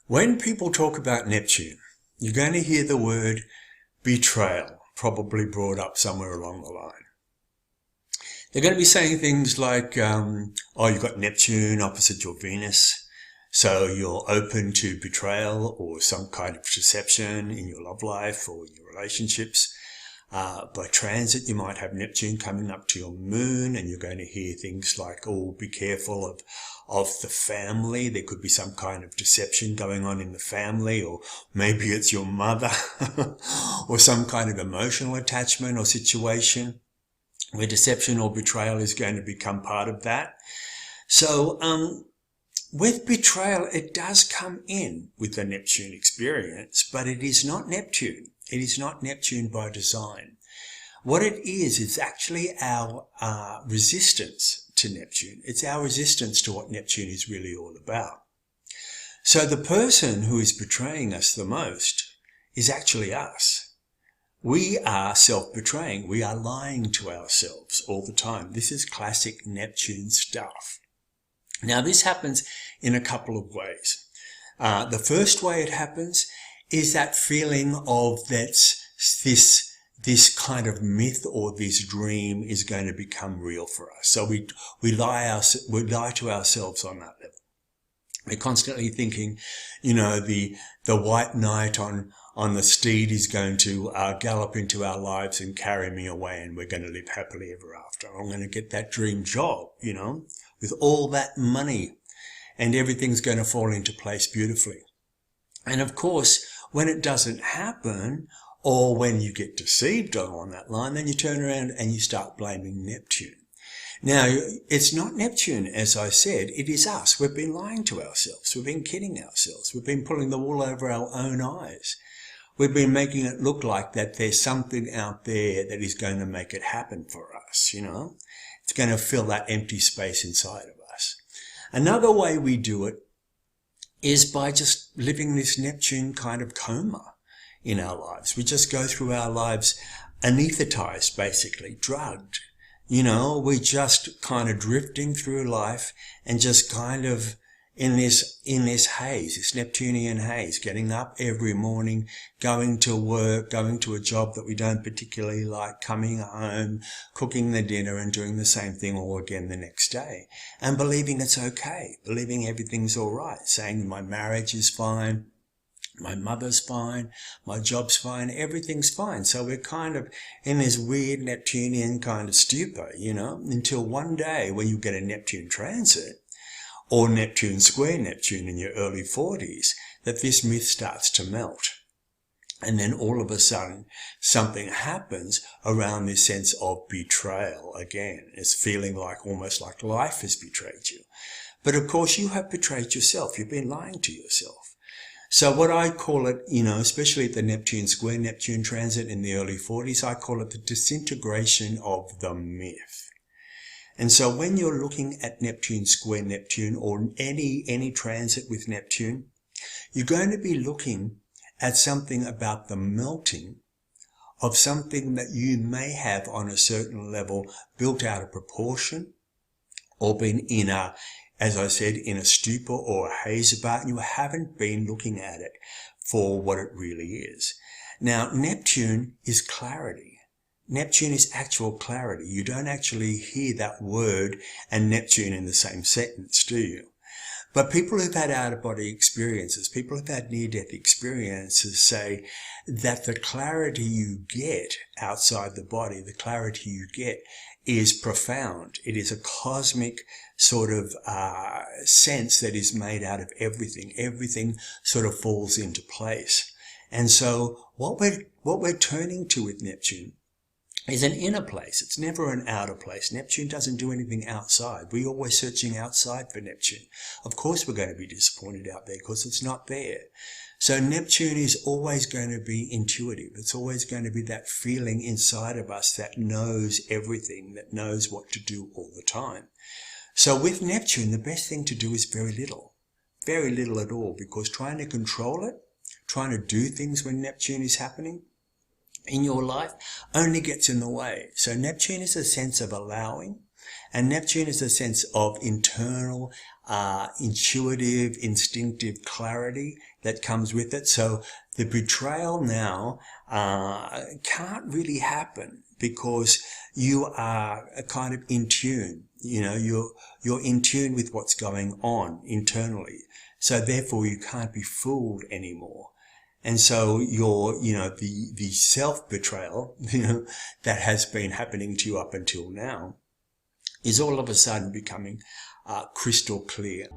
When people talk about Neptune, you're going to hear the word betrayal, probably brought up somewhere along the line. They're going to be saying things like, oh, you've got Neptune opposite your Venus, so you're open to betrayal or some kind of deception in your love life or in your relationships. By transit, you might have Neptune coming up to your moon, and you're going to hear things like, oh, be careful of the family. There could be some kind of deception going on in the family, or maybe it's your mother or some kind of emotional attachment or situation where deception or betrayal is going to become part of that. So with betrayal, it does come in with the Neptune experience, but it is not Neptune. It is not Neptune by design. What it is actually our resistance to Neptune. It's our resistance to what Neptune is really all about. So the person who is betraying us the most is actually us. We are self-betraying. We are lying to ourselves all the time. This is classic Neptune stuff. Now, this happens in a couple of ways. The first way it happens is that feeling of that this kind of myth or this dream is going to become real for us. So we lie to ourselves on that level. We're constantly thinking, you know, the white knight on the steed is going to gallop into our lives and carry me away, and we're going to live happily ever after. I'm going to get that dream job, you know, with all that money, and everything's going to fall into place beautifully. And of course, when it doesn't happen, or when you get deceived along that line, then you turn around and you start blaming Neptune. Now, it's not Neptune, as I said, it is us. We've been lying to ourselves. We've been kidding ourselves. We've been pulling the wool over our own eyes. We've been making it look like that there's something out there that is going to make it happen for us, you know. It's going to fill that empty space inside of us. Another way we do it is by just living this Neptune kind of coma in our lives. We just go through our lives anesthetized, basically, drugged. You know, we're just kind of drifting through life and just kind of in this haze, this Neptunian haze, getting up every morning, going to work, going to a job that we don't particularly like, coming home, cooking the dinner and doing the same thing all again the next day. And believing it's okay, believing everything's all right, saying my marriage is fine, my mother's fine, my job's fine, everything's fine. So we're kind of in this weird Neptunian kind of stupor, you know, until one day when you get a Neptune transit, or Neptune square Neptune in your early 40s, that this myth starts to melt. And then all of a sudden, something happens around this sense of betrayal again. It's feeling like almost like life has betrayed you. But of course, you have betrayed yourself. You've been lying to yourself. So what I call it, you know, especially at the Neptune square Neptune transit in the early 40s, I call it the disintegration of the myth. And so when you're looking at Neptune square Neptune or any transit with Neptune, you're going to be looking at something about the melting of something that you may have on a certain level built out of proportion or been in a, as I said, in a stupor or a haze about, and you haven't been looking at it for what it really is. Now, Neptune is clarity. Neptune is actual clarity. You don't actually hear that word and Neptune in the same sentence, do you? But people who've had out-of-body experiences, people who've had near-death experiences say that the clarity you get outside the body, the clarity you get is profound. It is a cosmic sort of sense that is made out of everything. Everything sort of falls into place. And so what we're turning to with Neptune is an inner place. It's never an outer place. Neptune doesn't do anything outside. We're always searching outside for Neptune. Of course we're going to be disappointed out there because it's not there. So Neptune is always going to be intuitive. It's always going to be that feeling inside of us that knows everything, that knows what to do all the time. So with Neptune, the best thing to do is very little at all, because trying to control it, trying to do things when Neptune is happening in your life only gets in the way. So Neptune is a sense of allowing, And Neptune is a sense of internal, intuitive, instinctive clarity that comes with it. So the betrayal now can't really happen because you are kind of in tune. You know, you're in tune with what's going on internally. So therefore you can't be fooled anymore. And so the self-betrayal, that has been happening to you up until now is all of a sudden becoming crystal clear.